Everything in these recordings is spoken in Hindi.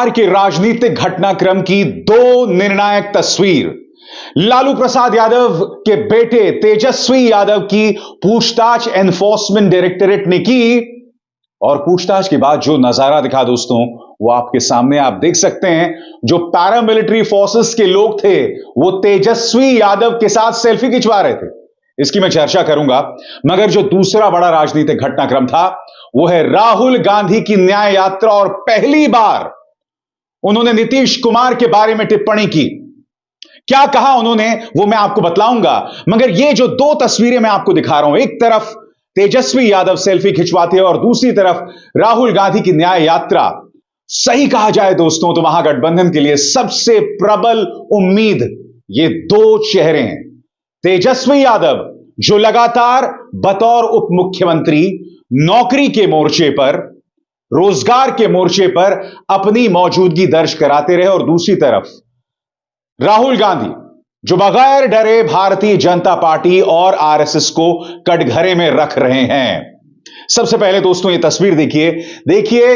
बिहार के राजनीतिक घटनाक्रम की दो निर्णायक तस्वीर। लालू प्रसाद यादव के बेटे तेजस्वी यादव की पूछताछ एनफोर्समेंट डायरेक्टोरेट ने की और पूछताछ के बाद जो नजारा दिखा दोस्तों वो आपके सामने आप देख सकते हैं। जो पैरामिलिट्री फोर्सेस के लोग थे वो तेजस्वी यादव के साथ सेल्फी खिंचवा रहे थे, इसकी मैं चर्चा करूंगा। मगर जो दूसरा बड़ा राजनीतिक घटनाक्रम था वो है राहुल गांधी की न्याय यात्रा और पहली बार उन्होंने नीतीश कुमार के बारे में टिप्पणी की। क्या कहा उन्होंने वो मैं आपको बतलाऊंगा, मगर ये जो दो तस्वीरें मैं आपको दिखा रहा हूं, एक तरफ तेजस्वी यादव सेल्फी खिंचवाते हैं और दूसरी तरफ राहुल गांधी की न्याय यात्रा। सही कहा जाए दोस्तों तो महागठबंधन के लिए सबसे प्रबल उम्मीद ये दो चेहरे हैं। तेजस्वी यादव जो लगातार बतौर उप मुख्यमंत्री नौकरी के मोर्चे पर, रोजगार के मोर्चे पर अपनी मौजूदगी दर्ज कराते रहे, और दूसरी तरफ राहुल गांधी जो बगैर डरे भारतीय जनता पार्टी और आरएसएस को कटघरे में रख रहे हैं। सबसे पहले दोस्तों ये तस्वीर देखिए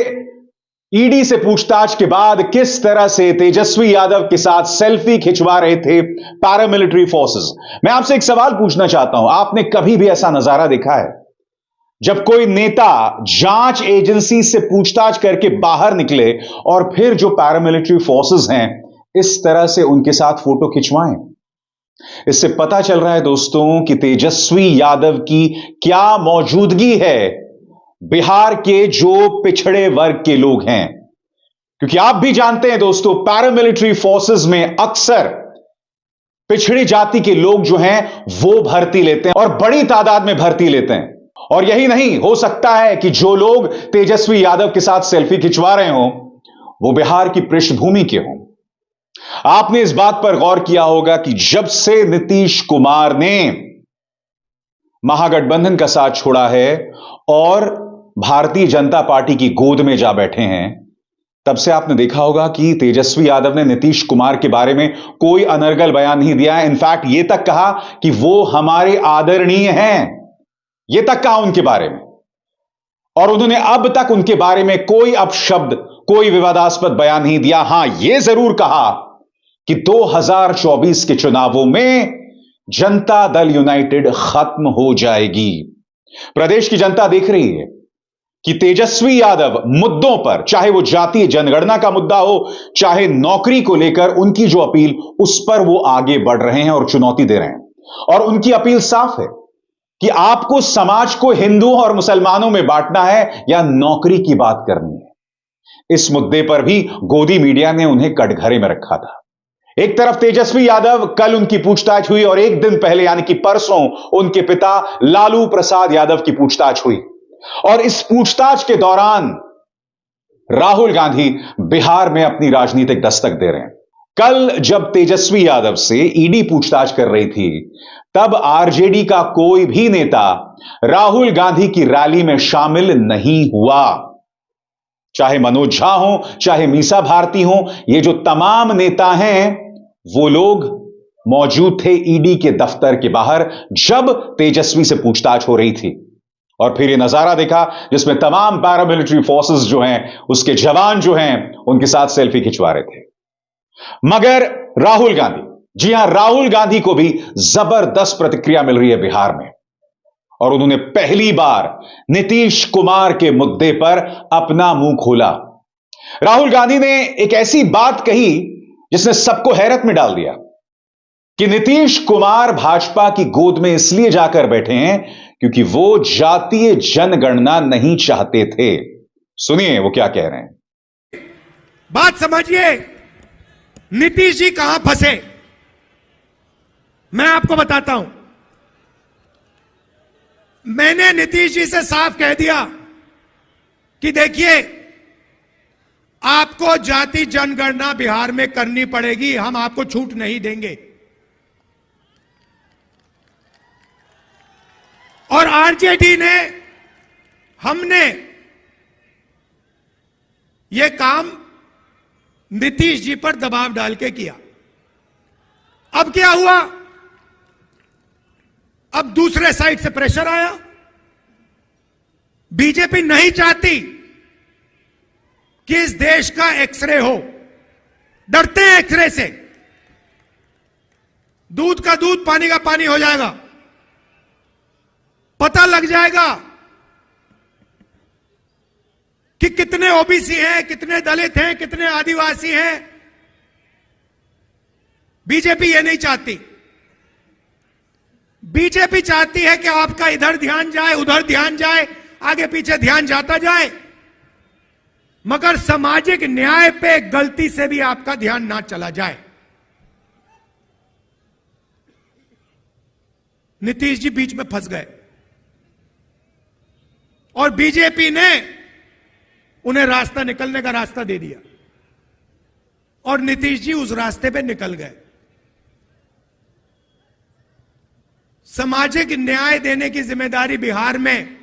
ईडी से पूछताछ के बाद किस तरह से तेजस्वी यादव के साथ सेल्फी खिंचवा रहे थे पैरामिलिट्री फोर्सेस। मैं आपसे एक सवाल पूछना चाहता हूं, आपने कभी भी ऐसा नजारा देखा है जब कोई नेता जांच एजेंसी से पूछताछ करके बाहर निकले और फिर जो पैरामिलिट्री फोर्सेस हैं इस तरह से उनके साथ फोटो खिंचवाएं? इससे पता चल रहा है दोस्तों कि तेजस्वी यादव की क्या मौजूदगी है बिहार के जो पिछड़े वर्ग के लोग हैं। क्योंकि आप भी जानते हैं दोस्तों पैरामिलिट्री फोर्सेस में अक्सर पिछड़ी जाति के लोग जो हैं वो भर्ती लेते हैं और बड़ी तादाद में भर्ती लेते हैं। और यही नहीं, हो सकता है कि जो लोग तेजस्वी यादव के साथ सेल्फी खिंचवा रहे हों वो बिहार की पृष्ठभूमि के हों। आपने इस बात पर गौर किया होगा कि जब से नीतीश कुमार ने महागठबंधन का साथ छोड़ा है और भारतीय जनता पार्टी की गोद में जा बैठे हैं, तब से आपने देखा होगा कि तेजस्वी यादव ने नीतीश कुमार के बारे में कोई अनर्गल बयान नहीं दिया है। इनफैक्ट यह तक कहा कि वो हमारे आदरणीय हैं, यह तक कहा उनके बारे में। और उन्होंने अब तक उनके बारे में कोई अपशब्द, कोई विवादास्पद बयान नहीं दिया। हां, यह जरूर कहा कि 2024 के चुनावों में जनता दल यूनाइटेड खत्म हो जाएगी। प्रदेश की जनता देख रही है कि तेजस्वी यादव मुद्दों पर, चाहे वो जातीय जनगणना का मुद्दा हो, चाहे नौकरी को लेकर उनकी जो अपील, उस पर वो आगे बढ़ रहे हैं और चुनौती दे रहे हैं। और उनकी अपील साफ है कि आपको समाज को हिंदुओं और मुसलमानों में बांटना है या नौकरी की बात करनी है। इस मुद्दे पर भी गोदी मीडिया ने उन्हें कटघरे में रखा था। एक तरफ तेजस्वी यादव, कल उनकी पूछताछ हुई और एक दिन पहले यानी कि परसों उनके पिता लालू प्रसाद यादव की पूछताछ हुई। और इस पूछताछ के दौरान राहुल गांधी बिहार में अपनी राजनीतिक दस्तक दे रहे हैं। कल जब तेजस्वी यादव से ईडी पूछताछ कर रही थी तब आरजेडी का कोई भी नेता राहुल गांधी की रैली में शामिल नहीं हुआ। चाहे मनोज झा हो, चाहे मीसा भारती हो, ये जो तमाम नेता हैं वो लोग मौजूद थे ईडी के दफ्तर के बाहर जब तेजस्वी से पूछताछ हो रही थी। और फिर ये नजारा देखा जिसमें तमाम पैरामिलिट्री फोर्सेस जो हैं, उसके जवान जो हैं, उनके साथ सेल्फी खिंचवा रहे थे। मगर राहुल गांधी, जी हां, राहुल गांधी को भी जबरदस्त प्रतिक्रिया मिल रही है बिहार में। और उन्होंने पहली बार नीतीश कुमार के मुद्दे पर अपना मुंह खोला। राहुल गांधी ने एक ऐसी बात कही जिसने सबको हैरत में डाल दिया कि नीतीश कुमार भाजपा की गोद में इसलिए जाकर बैठे हैं क्योंकि वो जातीय जनगणना नहीं चाहते थे। सुनिए वो क्या कह रहे हैं। बात समझिए, नीतीश जी कहां फंसे, मैं आपको बताता हूं। मैंने नीतीश जी से साफ कह दिया कि देखिए, आपको जाति जनगणना बिहार में करनी पड़ेगी, हम आपको छूट नहीं देंगे। और आरजेडी ने, हमने यह काम नीतीश जी पर दबाव डाल के किया। अब क्या हुआ, अब दूसरे साइड से प्रेशर आया। बीजेपी नहीं चाहती कि इस देश का एक्सरे हो। डरते हैं एक्सरे से। दूध का दूध, पानी का पानी हो जाएगा। पता लग जाएगा कि कितने ओबीसी हैं, कितने दलित हैं, कितने आदिवासी हैं। बीजेपी ये नहीं चाहती। बीजेपी चाहती है कि आपका इधर ध्यान जाए, उधर ध्यान जाए, आगे पीछे ध्यान जाता जाए, मगर सामाजिक न्याय पे गलती से भी आपका ध्यान ना चला जाए। नीतीश जी बीच में फंस गए और बीजेपी ने उन्हें रास्ता, निकलने का रास्ता दे दिया और नीतीश जी उस रास्ते पे निकल गए। सामाजिक न्याय देने की जिम्मेदारी बिहार में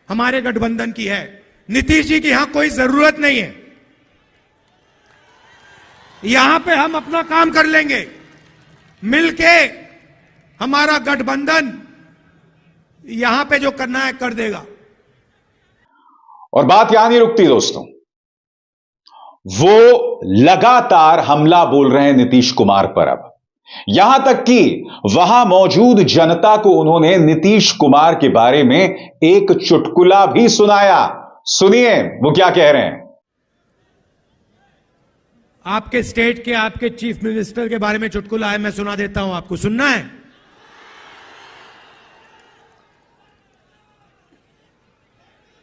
हमारे गठबंधन की है। नीतीश जी की यहां कोई जरूरत नहीं है। यहां पे हम अपना काम कर लेंगे मिलके। हमारा गठबंधन यहां पे जो करना है कर देगा। और बात यहां नहीं रुकती दोस्तों। वो लगातार हमला बोल रहे हैं नीतीश कुमार पर। अब यहां तक कि वहां मौजूद जनता को उन्होंने नीतीश कुमार के बारे में एक चुटकुला भी सुनाया। सुनिए वो क्या कह रहे हैं। आपके स्टेट के, आपके चीफ मिनिस्टर के बारे में चुटकुला है, मैं सुना देता हूं। आपको सुनना है?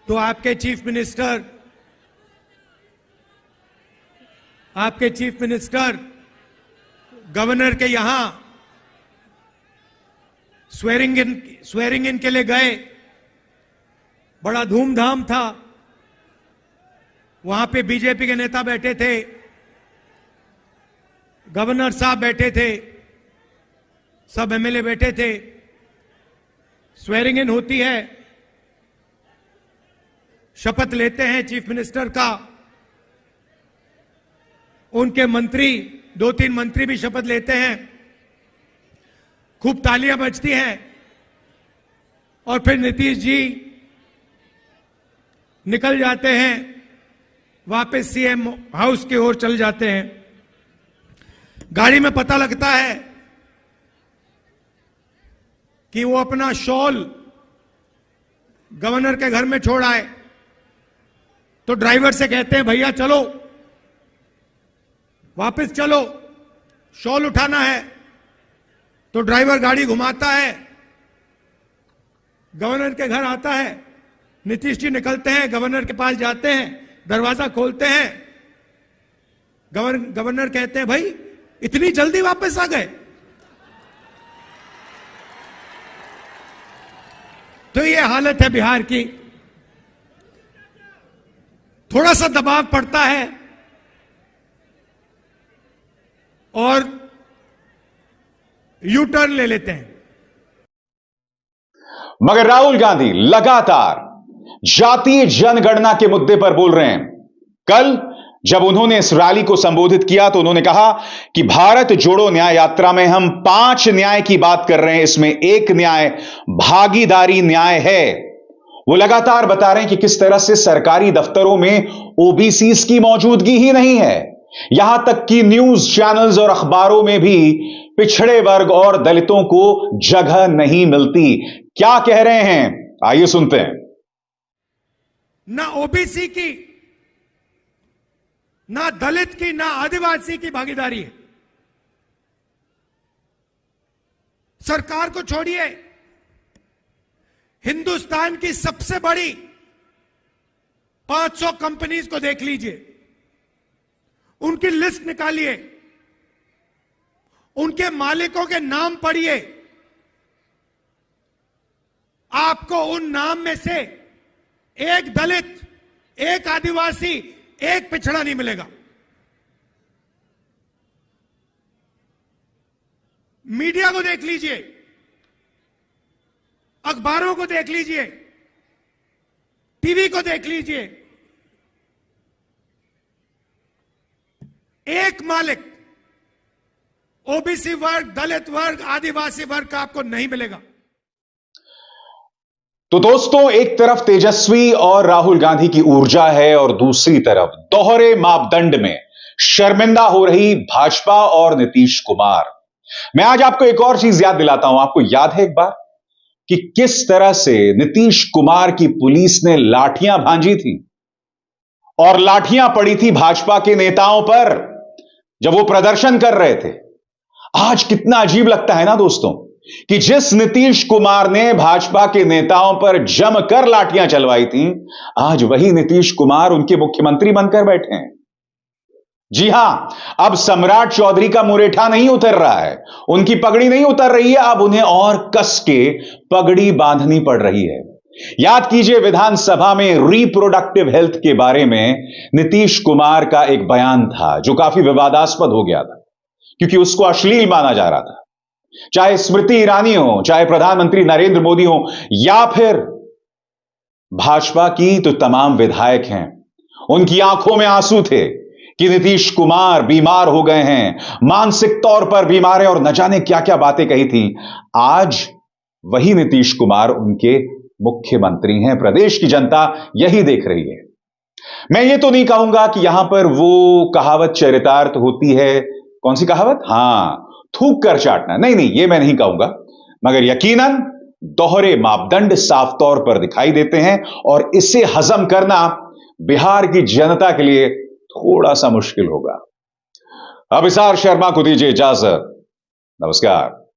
तो आपके चीफ मिनिस्टर गवर्नर के यहां स्वेरिंग इन के लिए गए। बड़ा धूमधाम था। वहां पे बीजेपी के नेता बैठे थे, गवर्नर साहब बैठे थे, सब एमएलए बैठे थे। स्वेरिंग इन होती है, शपथ लेते हैं चीफ मिनिस्टर का। उनके मंत्री, 2-3 मंत्री भी शपथ लेते हैं। खूब तालियां बजती हैं और फिर नीतीश जी निकल जाते हैं, वापस सीएम हाउस की ओर चल जाते हैं। गाड़ी में पता लगता है कि वो अपना शॉल गवर्नर के घर में छोड़ आए। तो ड्राइवर से कहते हैं, भैया चलो, वापस चलो, शॉल उठाना है। तो ड्राइवर गाड़ी घुमाता है, गवर्नर के घर आता है। नीतीश जी निकलते हैं, गवर्नर के पास जाते हैं, दरवाजा खोलते हैं। गवर्नर कहते हैं, भाई इतनी जल्दी वापस आ गए? तो ये हालत है बिहार की। थोड़ा सा दबाव पड़ता है और यू टर्न ले लेते हैं। मगर राहुल गांधी लगातार जातीय जनगणना के मुद्दे पर बोल रहे हैं। कल जब उन्होंने इस रैली को संबोधित किया तो उन्होंने कहा कि भारत जोड़ो न्याय यात्रा में हम 5 न्याय की बात कर रहे हैं। इसमें एक न्याय भागीदारी न्याय है। वो लगातार बता रहे हैं कि किस तरह से सरकारी दफ्तरों में ओबीसीज की मौजूदगी ही नहीं है। यहां तक कि न्यूज चैनल्स और अखबारों में भी पिछड़े वर्ग और दलितों को जगह नहीं मिलती। क्या कह रहे हैं, आइए सुनते हैं। ना ओबीसी की, ना दलित की, ना आदिवासी की भागीदारी है। सरकार को छोड़िए, हिंदुस्तान की सबसे बड़ी 500 कंपनीज को देख लीजिए, उनकी लिस्ट निकालिए, उनके मालिकों के नाम पढ़िए। आपको उन नाम में से एक दलित, एक आदिवासी, एक पिछड़ा नहीं मिलेगा। मीडिया को देख लीजिए, अखबारों को देख लीजिए, टीवी को देख लीजिए, एक मालिक ओबीसी वर्ग, दलित वर्ग, आदिवासी वर्ग का आपको नहीं मिलेगा। तो दोस्तों, एक तरफ तेजस्वी और राहुल गांधी की ऊर्जा है और दूसरी तरफ दोहरे मापदंड में शर्मिंदा हो रही भाजपा और नीतीश कुमार। मैं आज आपको एक और चीज याद दिलाता हूं। आपको याद है एक बार कि किस तरह से नीतीश कुमार की पुलिस ने लाठियां भांजी थी और लाठियां पड़ी थी भाजपा के नेताओं पर जब वो प्रदर्शन कर रहे थे। आज कितना अजीब लगता है ना दोस्तों कि जिस नीतीश कुमार ने भाजपा के नेताओं पर जमकर लाठियां चलवाई थी, आज वही नीतीश कुमार उनके मुख्यमंत्री बनकर बैठे हैं। जी हां, अब सम्राट चौधरी का मुरेठा नहीं उतर रहा है, उनकी पगड़ी नहीं उतर रही है, अब उन्हें और कस के पगड़ी बांधनी पड़ रही है। याद कीजिए, विधानसभा में रिप्रोडक्टिव हेल्थ के बारे में नीतीश कुमार का एक बयान था जो काफी विवादास्पद हो गया था क्योंकि उसको अश्लील माना जा रहा था। चाहे स्मृति ईरानी हो, चाहे प्रधानमंत्री नरेंद्र मोदी हो, या फिर भाजपा की तो तमाम विधायक हैं, उनकी आंखों में आंसू थे कि नीतीश कुमार बीमार हो गए हैं, मानसिक तौर पर बीमार है और न जाने क्या क्या बातें कही थी। आज वही नीतीश कुमार उनके मुख्यमंत्री हैं। प्रदेश की जनता यही देख रही है। मैं ये तो नहीं कहूंगा कि यहां पर वो कहावत चरितार्थ होती है। कौन सी कहावत? हां, थूक कर चाटना। नहीं नहीं, ये मैं नहीं कहूंगा, मगर यकीनन दोहरे मापदंड साफ तौर पर दिखाई देते हैं और इसे हजम करना बिहार की जनता के लिए थोड़ा सा मुश्किल होगा। अभिसार शर्मा को दीजिए इजाजत। नमस्कार।